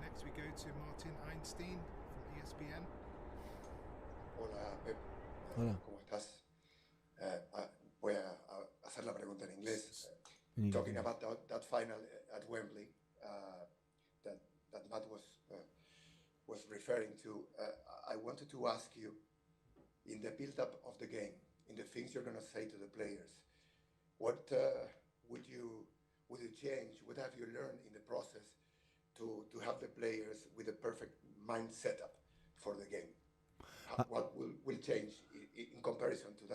Next we go to Martin Einstein from ESPN. Hola, Pep. Hola. ¿Cómo estás? Voy a hacer la pregunta en inglés. Talking about that final at Wembley that Matt was referring to, I wanted to ask you, in the build-up of the game, in the things you're going to say to the players, what would you change? What have you learned in the process to have the players with a perfect mind setup for the game? What will change in comparison to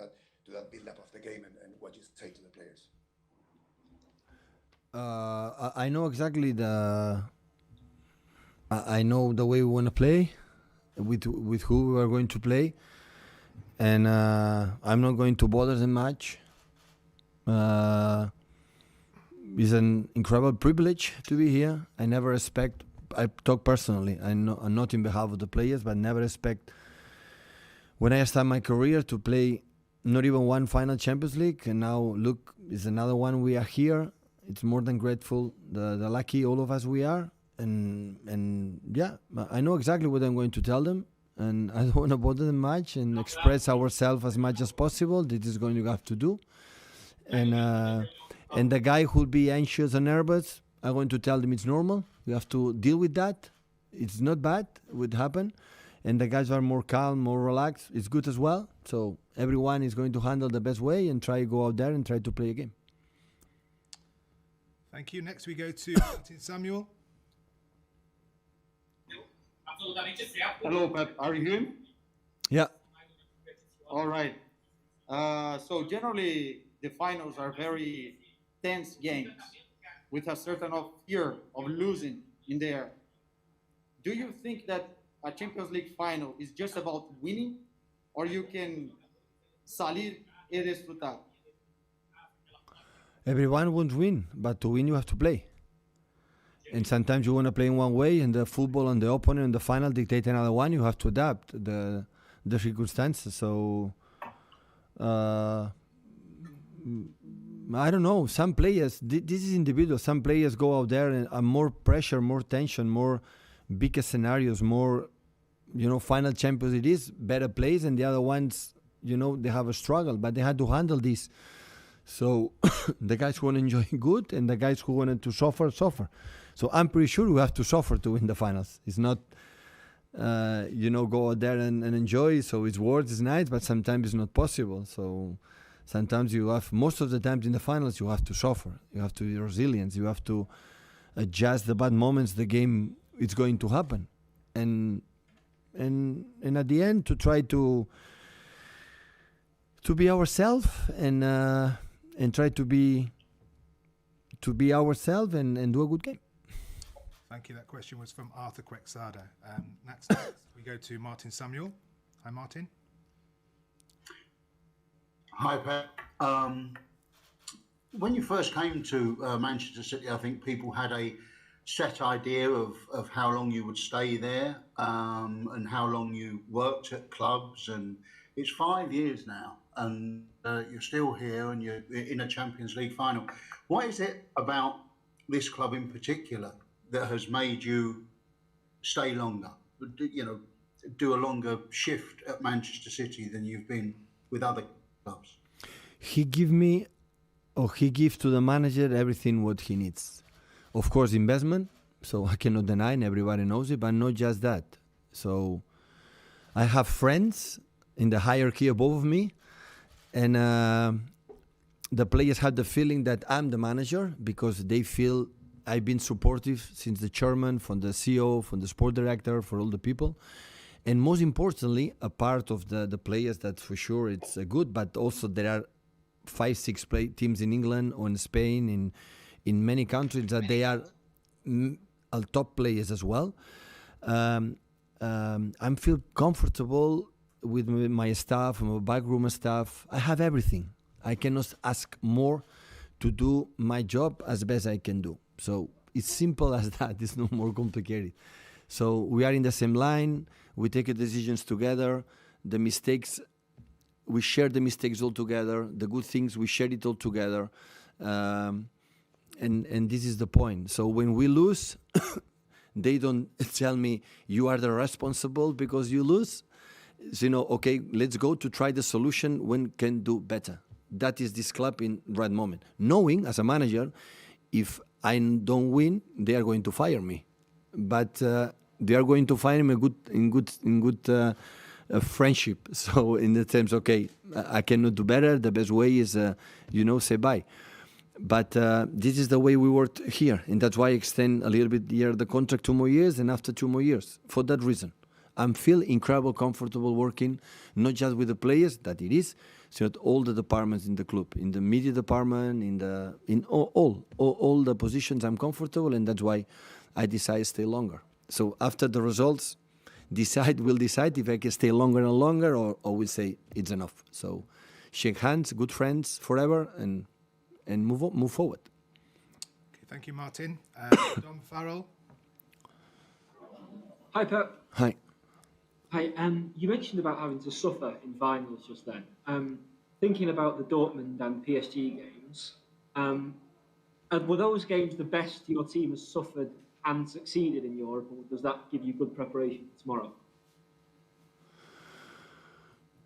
that build-up of the game and what you say to the players? I know exactly I know the way we want to play, with who we are going to play, and I'm not going to bother them much. It's an incredible privilege to be here. I talk personally. I'm not in behalf of the players, but never expect when I start my career to play not even one final Champions League, and now look, it's another one. We are here. It's more than grateful. The lucky all of us we are, and yeah, I know exactly what I'm going to tell them, and I don't want to bother them much and express ourselves as much as possible. This is going to have to do, and the guy who'll be anxious and nervous, I'm going to tell them it's normal. You have to deal with that. It's not bad. It would happen. And the guys are more calm, more relaxed. It's good as well. So everyone is going to handle the best way and try to go out there and try to play a game. Thank you. Next we go to Martin Samuel. Hello, Pep. Are you hearing me? Yeah. All right. So generally, the finals are very tense games with a certain of fear of losing in there. Do you think that a Champions League final is just about winning, or you can salir y disfrutar? Everyone won't win, but to win you have to play. And sometimes you want to play in one way, and the football and the opponent in the final dictate another one. You have to adapt the circumstances. So I don't know. Some players, this is individual. Some players go out there and are more pressure, more tension, more bigger scenarios, more, final champions. It is better plays, and the other ones, they have a struggle, but they had to handle this. So the guys who want to enjoy good, and the guys who wanted to suffer. So I'm pretty sure we have to suffer to win the finals. It's not, go out there and enjoy. So it's words, it's nice, but sometimes it's not possible. So sometimes most of the times in the finals, you have to suffer. You have to be resilient. You have to adjust the bad moments. The game is going to happen, and at the end to try to be ourselves and try to be ourselves and do a good game. Thank you. That question was from Arthur Quexada. Next we go to Martin Samuel. Hi, Martin. Hi, Pep. When you first came to Manchester City, I think people had a set idea of how long you would stay there and how long you worked at clubs. And it's 5 years now, and you're still here and you're in a Champions League final. What is it about this club in particular that has made you stay longer, do a longer shift at Manchester City than you've been with other clubs? He gives to the manager everything what he needs. Of course, investment, so I cannot deny, and everybody knows it, but not just that. So I have friends in the hierarchy above me, and the players have the feeling that I'm the manager because they feel I've been supportive since the chairman, from the CEO, from the sport director, for all the people. And most importantly, a part of the players that for sure it's good, but also there are 5-6 teams in England or in Spain, in many countries that they are top players as well. I feel comfortable with my staff, my backroom staff. I have everything. I cannot ask more to do my job as best I can do. So it's simple as that. It's no more complicated. So we are in the same line. We take the decisions together. The mistakes, we share the mistakes all together. The good things, we share it all together. And this is the point. So when we lose, They don't tell me you are the responsible because you lose. So, okay, let's go to try the solution when can do better. That is this club in right moment. Knowing as a manager, if I don't win, they are going to fire me. But they are going to find me in good friendship. So in the terms, okay, I cannot do better. The best way is, say bye. But this is the way we worked here, and that's why I extend a little bit here the contract 2 more years, and after 2 more years. For that reason, I'm feel incredible comfortable working, not just with the players that it is, so at all the departments in the club, in the media department, in all the positions. I'm comfortable, and that's why I decide to stay longer. So after the results, we'll decide if I can stay longer and longer, or we'll say it's enough. So shake hands, good friends forever, and move forward. Okay, thank you, Martin. Dom Farrell. Hi, Pep. Hi. Hi. You mentioned about having to suffer in finals just then. Thinking about the Dortmund and PSG games, were those games the best your team has suffered and succeeded in Europe, or does that give you good preparation for tomorrow?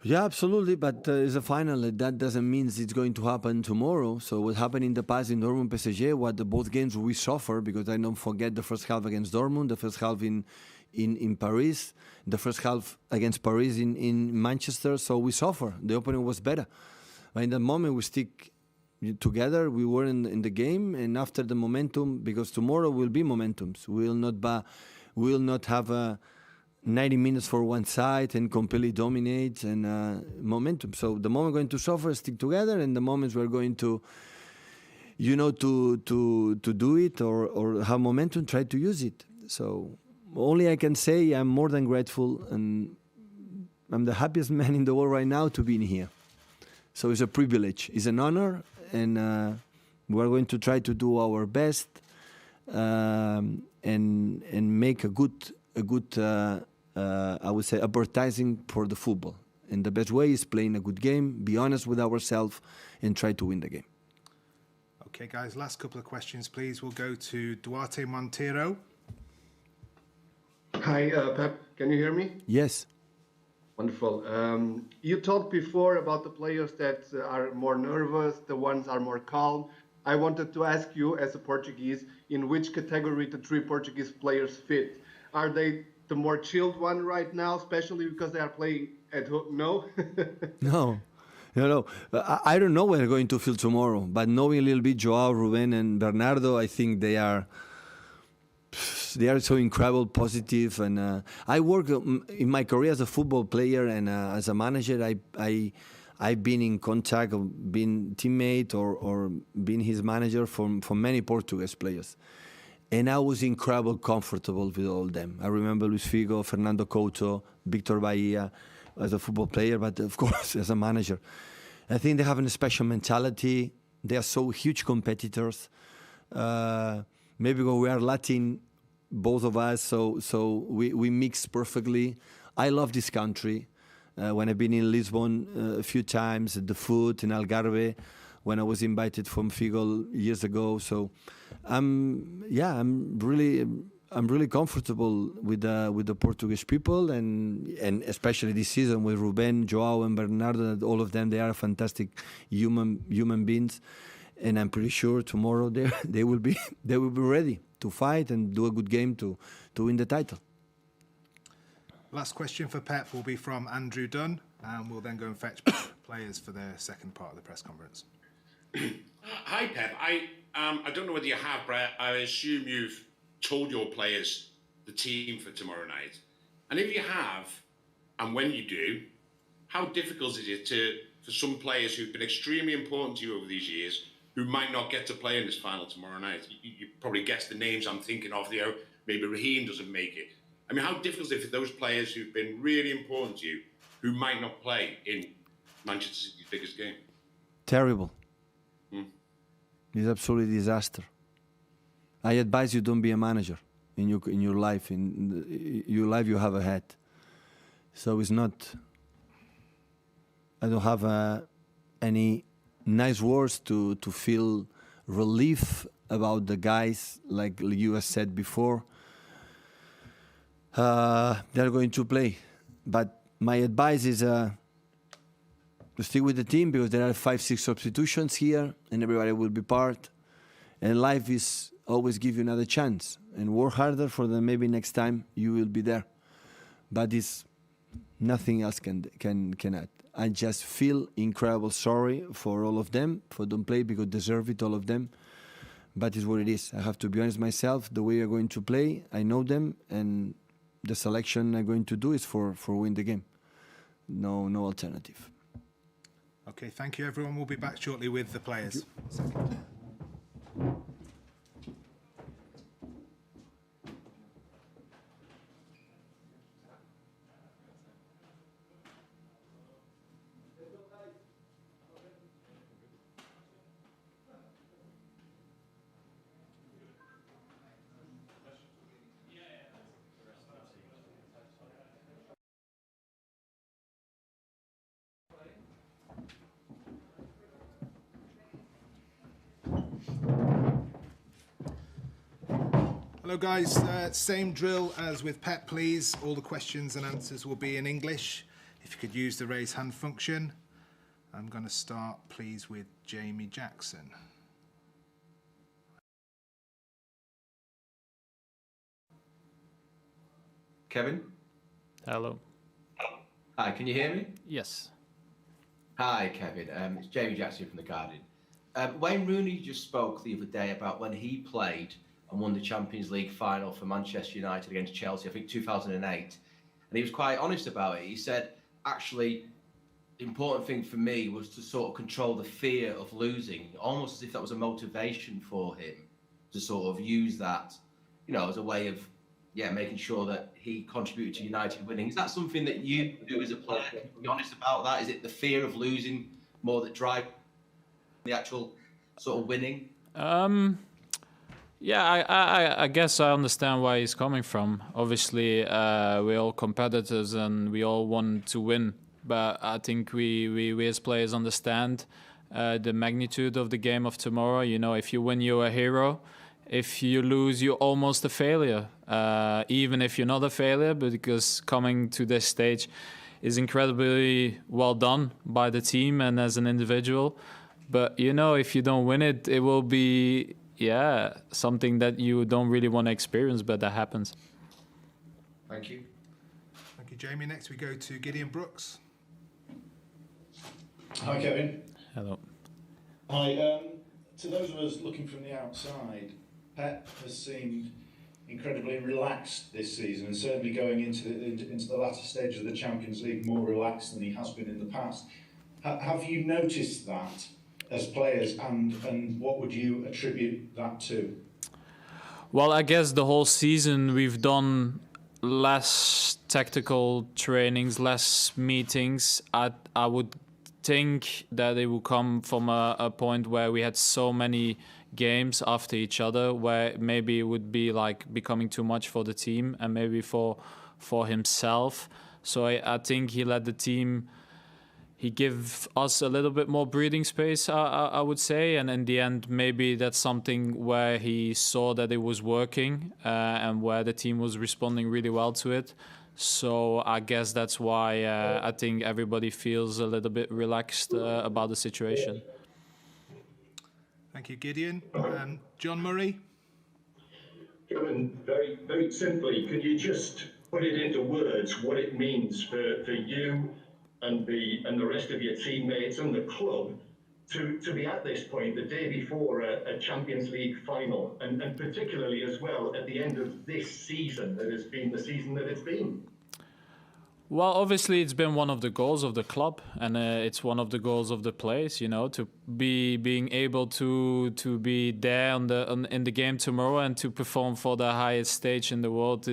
Yeah, absolutely, but it's a final. That doesn't mean it's going to happen tomorrow. So what happened in the past in Dortmund PSG, both games we suffer, because I don't forget the first half against Dortmund, the first half in Paris, the first half against Paris in Manchester. So we suffer. The opening was better. But in the moment we stick together, we were in the game, and after the momentum, because tomorrow will be momentums. We will not have 90 minutes for one side and completely dominate and momentum. So the moment we're going to suffer, stick together, and the moments we're going to, to do it or have momentum, try to use it. So only I can say I'm more than grateful, and I'm the happiest man in the world right now to be in here. So it's a privilege, it's an honor, and we're going to try to do our best and make a good. I would say advertising for the football. And the best way is playing a good game, be honest with ourselves, and try to win the game. Okay, guys, last couple of questions, please. We'll go to Duarte Montero. Hi, Pep. Can you hear me? Yes. Wonderful. You talked before about the players that are more nervous, the ones are more calm. I wanted to ask you, as a Portuguese, in which category the 3 Portuguese players fit? Are they the more chilled one right now, especially because they are playing at home? No? No. I don't know what they're going to feel tomorrow, but knowing a little bit Joao, Ruben, and Bernardo, I think they are so incredible, positive. And I work in my career as a football player and as a manager. I've been in contact, been teammate or been his manager for many Portuguese players. And I was incredibly comfortable with all of them. I remember Luis Figo, Fernando Couto, Victor Bahia as a football player, but of course as a manager. I think they have a special mentality. They are so huge competitors. Maybe we are Latin, both of us, so we mix perfectly. I love this country. When I've been in Lisbon a few times, the food in Algarve, when I was invited from Figo years ago. So I'm really comfortable with the Portuguese people, and especially this season with Ruben, Joao, and Bernardo. All of them, they are fantastic human beings, and I'm pretty sure tomorrow they will be ready to fight and do a good game to win the title. Last question for Pep will be from Andrew Dunn, and we'll then go and fetch players for their second part of the press conference. Hi, Pep. I don't know whether you have, but I assume you've told your players the team for tomorrow night. And if you have, and when you do, how difficult is it for some players who've been extremely important to you over these years, who might not get to play in this final tomorrow night? You probably guessed the names I'm thinking of. Maybe Raheem doesn't make it. I mean, how difficult is it for those players who've been really important to you, who might not play in Manchester City's biggest game? Terrible. It's absolutely disaster. I advise you don't be a manager in your life. In your life, you have a head. So it's not. I don't have any nice words to feel relief about the guys, like you have said before. they're going to play. But my advice is to stick with the team, because there are 5-6 substitutions here and everybody will be part. And life is always give you another chance, and work harder for them. Maybe next time you will be there. But it's nothing else can add. I just feel incredible sorry for all of them for don't play, because deserve it, all of them. But it's what it is. I have to be honest myself. The way you're going to play, I know them, and the selection I'm going to do is for win the game. No alternative. Okay, thank you, everyone. We'll be back shortly with the players. Hello guys, same drill as with Pep, please. All the questions and answers will be in English. If you could use the raise hand function. I'm going to start, please, with Jamie Jackson. Kevin? Hello. Hi, can you hear me? Yes. Hi, Kevin. It's Jamie Jackson from The Guardian. Wayne Rooney just spoke the other day about when he played and won the Champions League final for Manchester United against Chelsea, I think 2008. And he was quite honest about it. He said, actually, the important thing for me was to sort of control the fear of losing, almost as if that was a motivation for him to sort of use that, as a way of, making sure that he contributed to United winning. Is that something that you do as a player? Can you be honest about that? Is it the fear of losing more that drives the actual sort of winning? I guess I understand where he's coming from. Obviously, we're all competitors and we all want to win. But I think we as players understand the magnitude of the game of tomorrow. If you win, you're a hero. If you lose, you're almost a failure. Even if you're not a failure, because coming to this stage is incredibly well done by the team and as an individual. But, if you don't win it, it will be... something that you don't really want to experience, but that happens. Thank you. Thank you, Jamie. Next we go to Gideon Brooks. Hi, Kevin. Hello. Hi. To those of us looking from the outside, Pep has seemed incredibly relaxed this season, and certainly going into the latter stages of the Champions League more relaxed than he has been in the past. Have you noticed that as players, and what would you attribute that to? Well, I guess the whole season we've done less tactical trainings, less meetings. I would think that it will come from a point where we had so many games after each other, where maybe it would be like becoming too much for the team and maybe for himself. So I think he let the team... He gave us a little bit more breathing space, I would say. And in the end, maybe that's something where he saw that it was working and where the team was responding really well to it. So I guess that's why I think everybody feels a little bit relaxed about the situation. Thank you, Gideon. John Murray. Kevin, very, very simply, could you just put it into words what it means for you and the rest of your teammates and the club to be at this point, the day before a Champions League final, and particularly as well at the end of this season that has been the season that it's been? Well, obviously it's been one of the goals of the club, and it's one of the goals of the players, to being able to be there in the game tomorrow and to perform for the highest stage in the world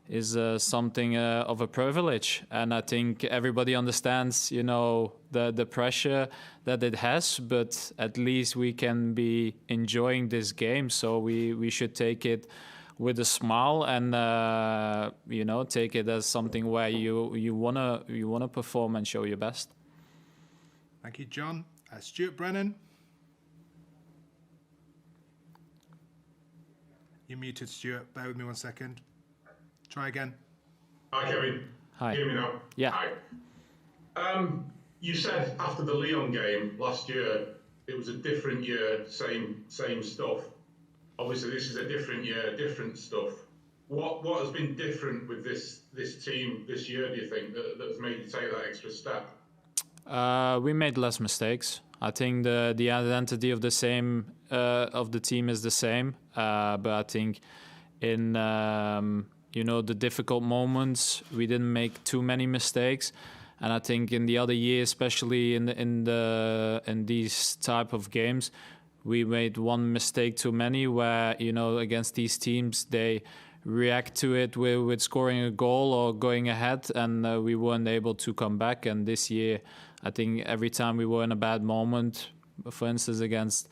is something of a privilege. And I think everybody understands, the pressure that it has, but at least we can be enjoying this game. So we should take it with a smile and, take it as something where you wanna perform and show your best. Thank you, John. Stuart Brennan. You're muted, Stuart. Bear with me 1 second. Try again. Hi, Kevin. Hi. Hear me now? Yeah. Hi. You said after the Lyon game last year, it was a different year, same stuff. Obviously, this is a different year, different stuff. What has been different with this team this year, do you think, that has made you take that extra step? We made less mistakes. I think the identity of the team is the same, but I think in the difficult moments we didn't make too many mistakes, and I think in the other year, especially in these type of games, we made one mistake too many. Where against these teams they react to it with scoring a goal or going ahead, and we weren't able to come back. And this year, I think every time we were in a bad moment, for instance against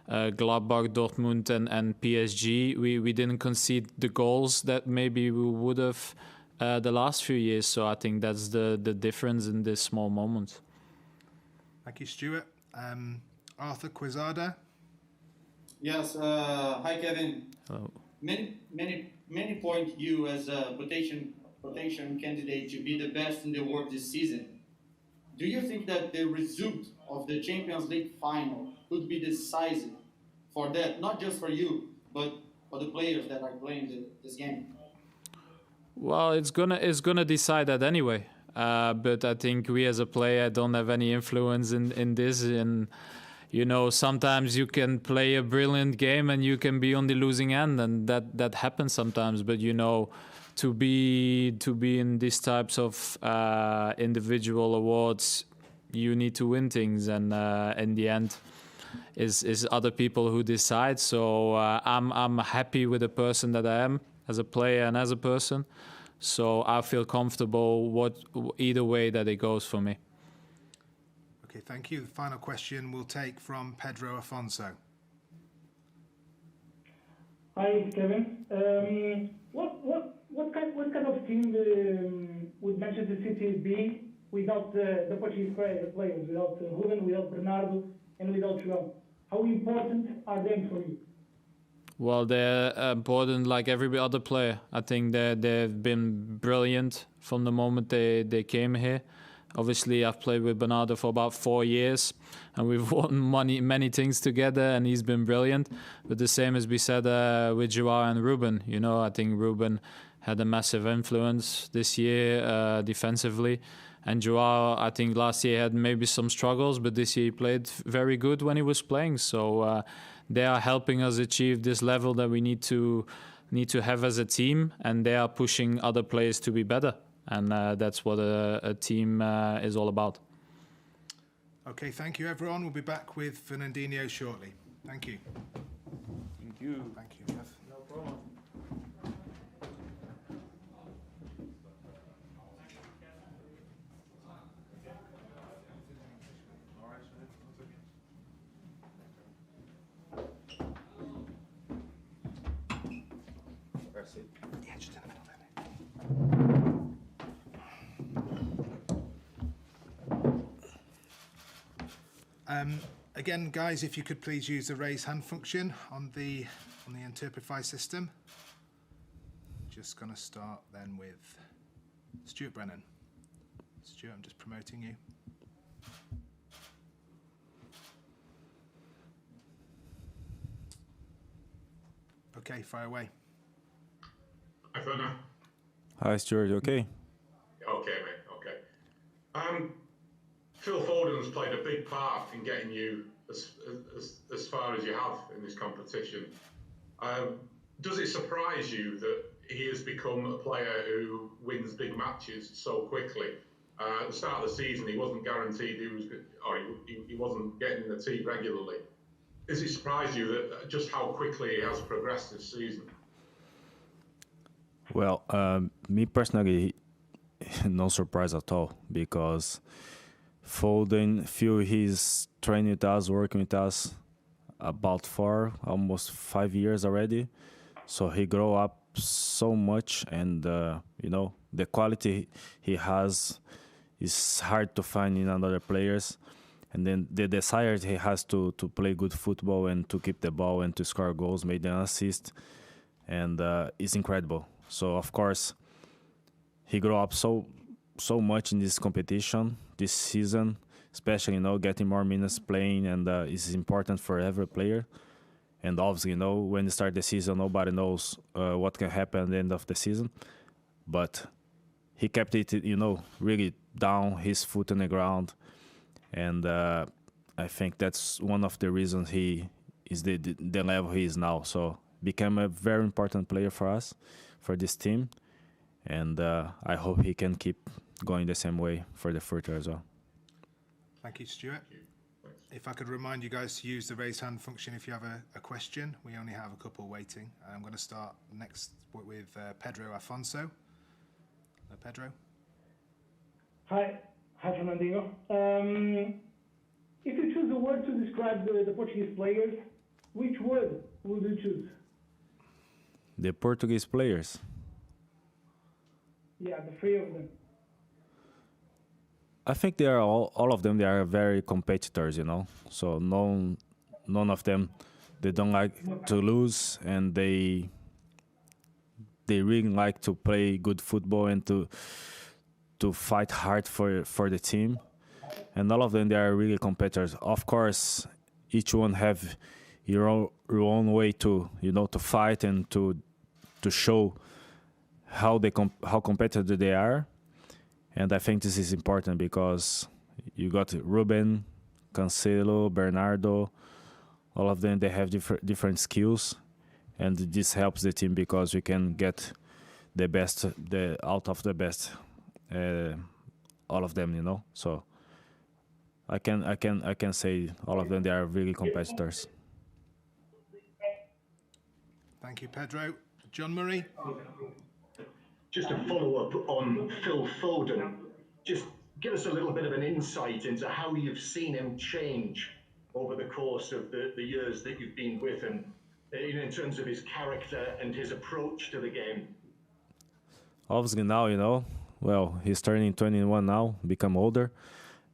Gladbach, Dortmund and PSG, we didn't concede the goals that maybe we would have the last few years. So I think that's the difference in this small moments. Thank you, Stuart. Arthur Quizada. Yes. Hi, Kevin. Hello. Many point you as a potential candidate to be the best in the world this season. Do you think that the result of the Champions League final could be decisive for that, not just for you, but for the players that are playing this game? Well, it's gonna decide that anyway. But I think we as a player don't have any influence in this. And sometimes you can play a brilliant game and you can be on the losing end, and that happens sometimes. But to be in these types of individual awards, you need to win things, and in the end, is other people who decide. So I'm happy with the person that I am as a player and as a person. So I feel comfortable either way that it goes for me. Okay, thank you. The final question we'll take from Pedro Afonso. Hi, Kevin. What kind of team would Manchester City be without the Portuguese players, without Ruben, without Bernardo, and without João? How important are they for you? Well, they're important like every other player. I think they've been brilliant from the moment they came here. Obviously, I've played with Bernardo for about 4 years, and we've won many things together, and he's been brilliant. But the same as we said with João and Ruben. I think Ruben had a massive influence this year defensively. And João, I think last year had maybe some struggles, but this year he played very good when he was playing. So they are helping us achieve this level that we need to have as a team, and they are pushing other players to be better. And that's what a team is all about. Okay, thank you, everyone. We'll be back with Fernandinho shortly. Thank you. Thank you. Thank you, Jeff. No problem. Again, guys, if you could please use the raise hand function on the Interprify system. Just going to start then with Stuart Brennan. Stuart, I'm just promoting you. Okay, fire away. Hi, Fernan. Hi, Stuart. You okay? Okay, mate. Okay. Phil Foden's played a big part in getting you as far as you have in this competition. Does it surprise you that he has become a player who wins big matches so quickly? At the start of the season, he wasn't guaranteed he wasn't getting in the team regularly. Does it surprise you that just how quickly he has progressed this season? Well, me personally, no surprise at all, because Foden, Phil, he's training with us, working with us about almost 5 years already. So he grew up so much, and the quality he has is hard to find in other players. And then the desire he has to play good football and to keep the ball and to score goals, make an assist, and it's incredible. So of course, he grew up so much in this competition this season, especially getting more minutes playing, and it's important for every player. And obviously, when you start the season, nobody knows what can happen at the end of the season. But he kept it, really down, his foot on the ground, and I think that's one of the reasons he is the level he is now. So became a very important player for us, for this team, and I hope he can keep going the same way for the future as well. Thank you, Stuart. If I could remind you guys to use the raise hand function if you have a question. We only have a couple waiting. I'm going to start next with Pedro Afonso. Pedro. Hi, Fernandinho. If you choose a word to describe the Portuguese players, which word would you choose? The Portuguese players? Yeah, the three of them. I think they are all of them. They are very competitors, So none of them, they don't like to lose, and they really like to play good football and to fight hard for the team. And all of them, they are really competitors. Of course, each one have your own way to to fight and to show how competitive they are. And I think this is important because you got Ruben, Cancelo, Bernardo, all of them, they have different skills, and this helps the team because we can get the best out of the best, all of them, So I can say all of them, they are really competitors. Thank you, Pedro. John Murray. Just to follow up on Phil Foden, just give us a little bit of an insight into how you've seen him change over the course of the years that you've been with him, in terms of his character and his approach to the game. Obviously now, well, he's turning 21 now, become older,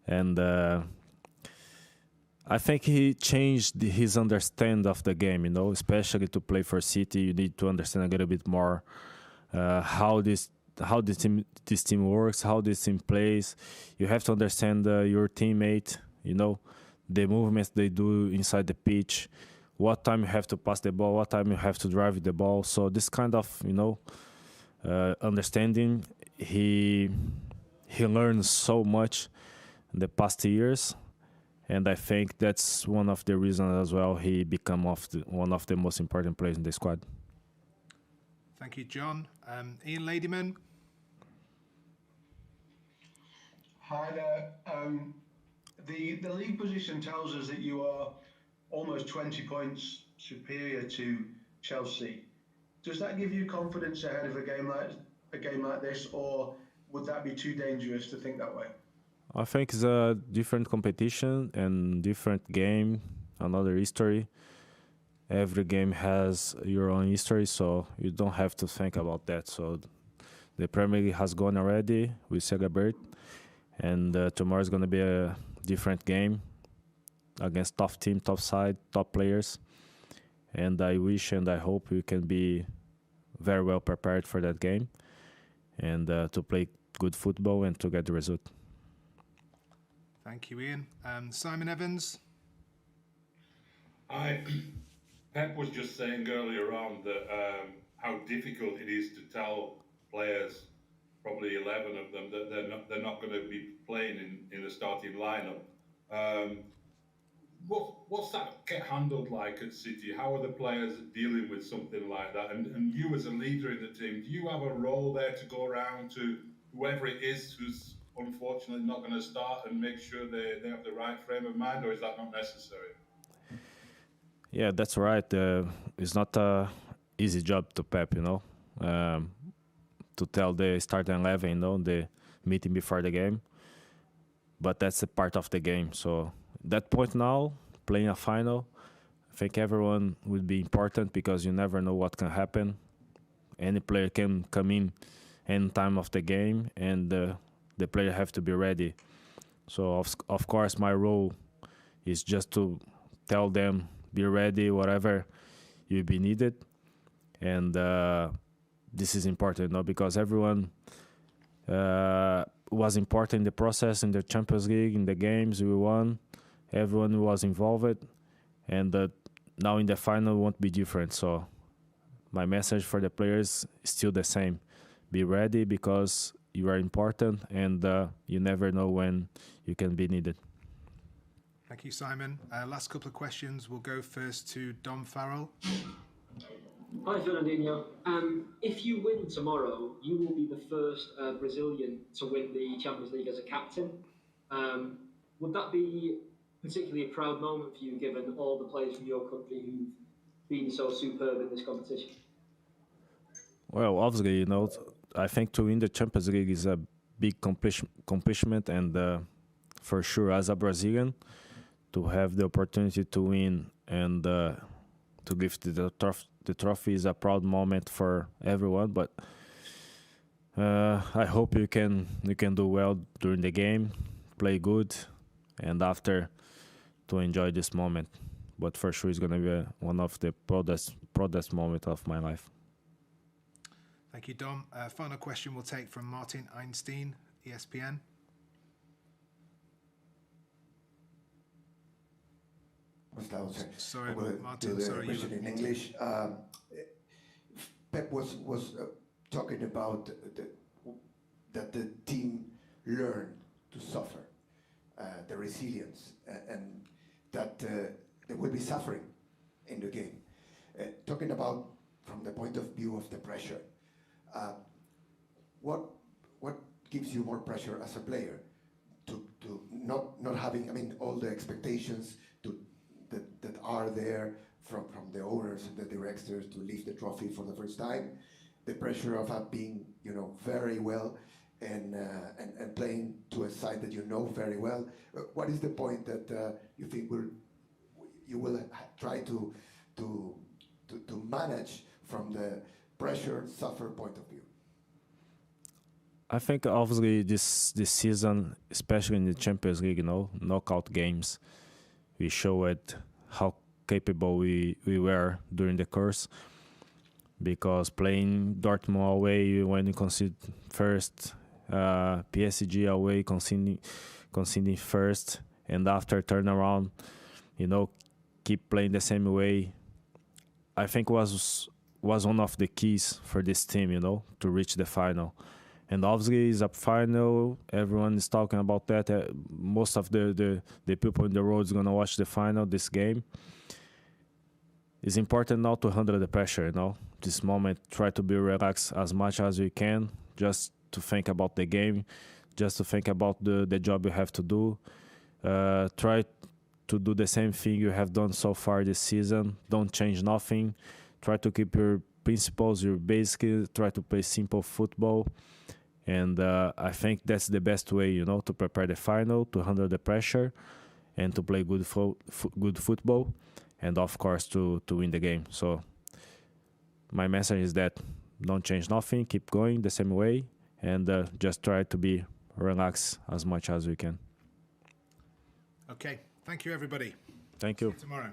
and I think he changed his understanding of the game, especially to play for City. You need to understand a little bit more how this team works, how this team plays. You have to understand your teammate, the movements they do inside the pitch, what time you have to pass the ball, what time you have to drive the ball. So this kind of understanding, he learned so much in the past years, and I think that's one of the reasons as well he become one of the most important players in the squad. Thank you, John. Ian Ladyman. Hi there. The league position tells us that you are almost 20 points superior to Chelsea. Does that give you confidence ahead of a game like this, or would that be too dangerous to think that way? I think it's a different competition and different game, another history. Every game has your own history, so you don't have to think about that. So the Premier League has gone already. We celebrate, and tomorrow is going to be a different game against tough team, tough side, top players. And I wish and I hope we can be very well prepared for that game and to play good football and to get the result. Thank you, Ian. Simon Evans. Pep was just saying earlier on that how difficult it is to tell players, probably 11 of them, that they're not going to be playing in the starting lineup. What's that get handled like at City? How are the players dealing with something like that? And you as a leader in the team, do you have a role there to go around to whoever it is who's unfortunately not going to start and make sure they have the right frame of mind, or is that not necessary? Yeah, that's right. It's not an easy job to Pep, to tell the starting 11, the meeting before the game. But that's a part of the game. So that point now, playing a final, I think everyone would be important because you never know what can happen. Any player can come in any time of the game, and the player have to be ready. So of course my role is just to tell them, be ready, whatever you be needed. And this is important, because everyone Was important in the process, in the Champions League, in the games we won. Everyone was involved, and now in the final won't be different. So my message for the players is still the same. Be ready because you are important, and you never know when you can be needed. Thank you, Simon. Last couple of questions. We'll go first to Dom Farrell. Hi, Fernandinho. If you win tomorrow, you will be the first Brazilian to win the Champions League as a captain. Would that be particularly a proud moment for you, given all the players from your country who've been so superb in this competition? Well, obviously, I think to win the Champions League is a big accomplishment, and for sure, as a Brazilian, to have the opportunity to win and to lift the trophy is a proud moment for everyone. But I hope you can do well during the game, play good, and after to enjoy this moment. But for sure, it's gonna be one of the proudest moment of my life. Thank you, Dom. Final question we'll take from Martin Einstein, ESPN. Sorry, Martin. Sorry, you in English. Pep was talking about that the team learned to suffer, the resilience, and that there will be suffering in the game. Talking about from the point of view of the pressure, what gives you more pressure as a player to not having, I mean, all the expectations that are there from the owners and the directors to lift the trophy for the first time, the pressure of being very well and playing to a side that you know very well. What is the point that you think you will try to manage from the pressure suffer point of view? I think obviously this season, especially in the Champions League, knockout games, we showed how capable we were during the course. Because playing Dortmund away when you concede first, PSG away conceding first, and after turnaround, keep playing the same way. I think was one of the keys for this team, to reach the final. And obviously, it's a final. Everyone is talking about that. Most of the people in the road is gonna watch the final, this game. It's important now to handle the pressure. This moment, try to be relaxed as much as you can, just to think about the game, just to think about the job you have to do. Try to do the same thing you have done so far this season. Don't change nothing. Try to keep your principles, your basics. Try to play simple football. And I think that's the best way, to prepare the final, to handle the pressure, and to play good football, and of course to win the game. So my message is that don't change nothing, keep going the same way, and just try to be relaxed as much as we can. Okay, thank you everybody. Thank you. See you tomorrow.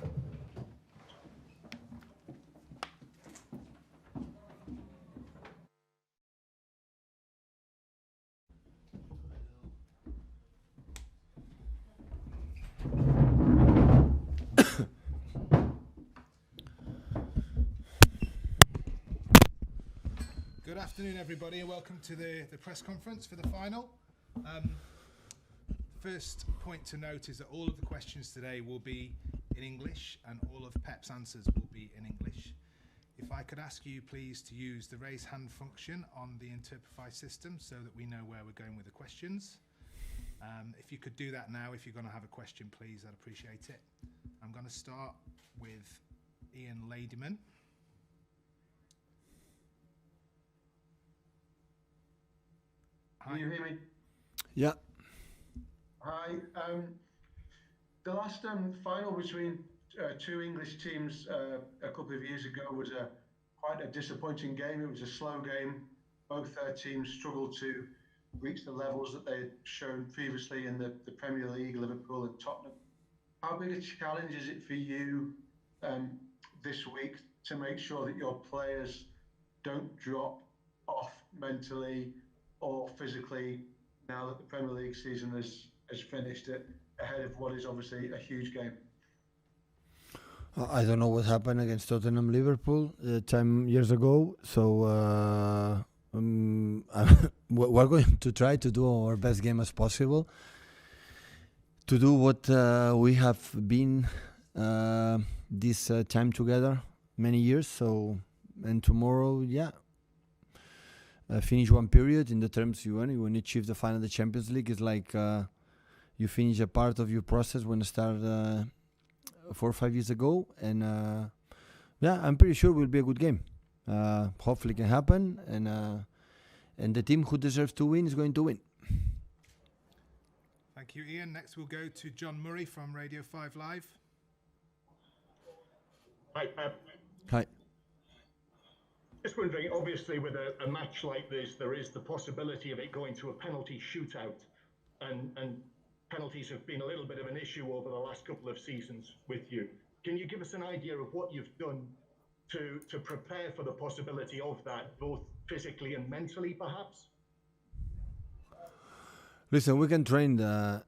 Good afternoon, everybody, and welcome to the press conference for the final. First point to note is that all of the questions today will be in English, and all of Pep's answers will be in English. If I could ask you, please, to use the raise hand function on the Interprefy system so that we know where we're going with the questions. If you could do that now, if you're going to have a question, please, I'd appreciate it. I'm going to start with Ian Ladyman. Can you hear me? Yeah. Hi. The last final between two English teams a couple of years ago was quite a disappointing game. It was a slow game. Both teams struggled to reach the levels that they had shown previously in the Premier League, Liverpool and Tottenham. How big a challenge is it for you this week to make sure that your players don't drop off mentally or physically now that the Premier League season has finished it ahead of what is obviously a huge game? I don't know what happened against Tottenham Liverpool 10 years ago, so we're going to try to do our best game as possible, to do what we have been this time together many years. So, and tomorrow, finish one period in the terms you won. When you achieve the final of the Champions League, it's like you finish a part of your process when you start 4 or 5 years ago, and I'm pretty sure it will be a good game. Hopefully it can happen, and the team who deserves to win is going to win. Thank you, Ian. Next we'll go to John Murray from Radio 5 Live. Hi, Pep. Hi. Just wondering, obviously with a match like this, there is the possibility of it going to a penalty shootout, and penalties have been a little bit of an issue over the last couple of seasons with you. Can you give us an idea of what you've done to prepare for the possibility of that, both physically and mentally, perhaps? Listen, we can train the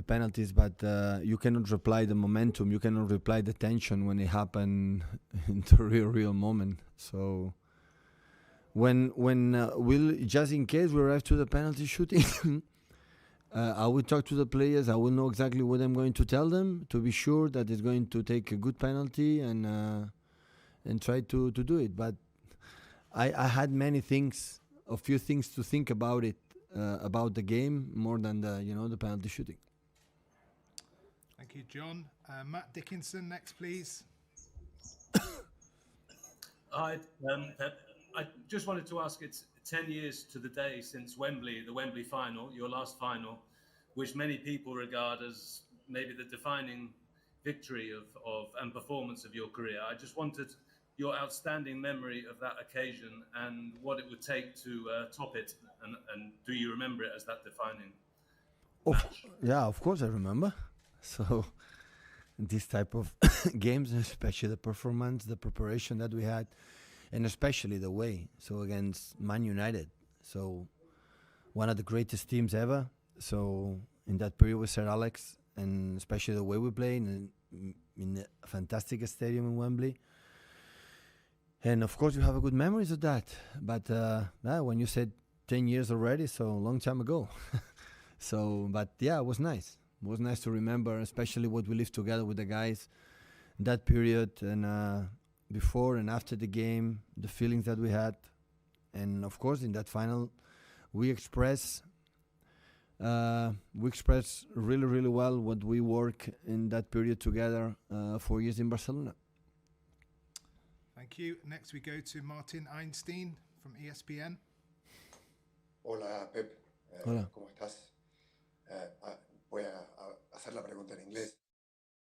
penalties, but you cannot reply the momentum. You cannot reply the tension when it happen in the real moment. So when we'll, just in case we arrive to the penalty shooting, I will talk to the players. I will know exactly what I'm going to tell them to be sure that it's going to take a good penalty and try to do it. But I had a few things to think about it. About the game more than the penalty shooting. Thank you, John. Matt Dickinson next, please. Hi, Pep. I just wanted to ask, it's 10 years to the day since the Wembley final, your last final, which many people regard as maybe the defining victory of and performance of your career. I just wanted your outstanding memory of that occasion and what it would take to top it, and do you remember it as that defining match? Yeah, of course I remember. So this type of games, especially the performance, the preparation that we had, and especially the way. So against Man United, so one of the greatest teams ever. So in that period with Sir Alex, and especially the way we played in a fantastic stadium in Wembley. And of course, you have a good memories of that. But when you said 10 years already, so a long time ago. So, but yeah, it was nice. It was nice to remember, especially what we lived together with the guys that period, and before and after the game, the feelings that we had. And of course, in that final, we express really, really well what we work in that period together 4 years in Barcelona. Thank you. Next we go to Martin Einstein from ESPN. Hola, Pep. Hola. ¿Cómo estás?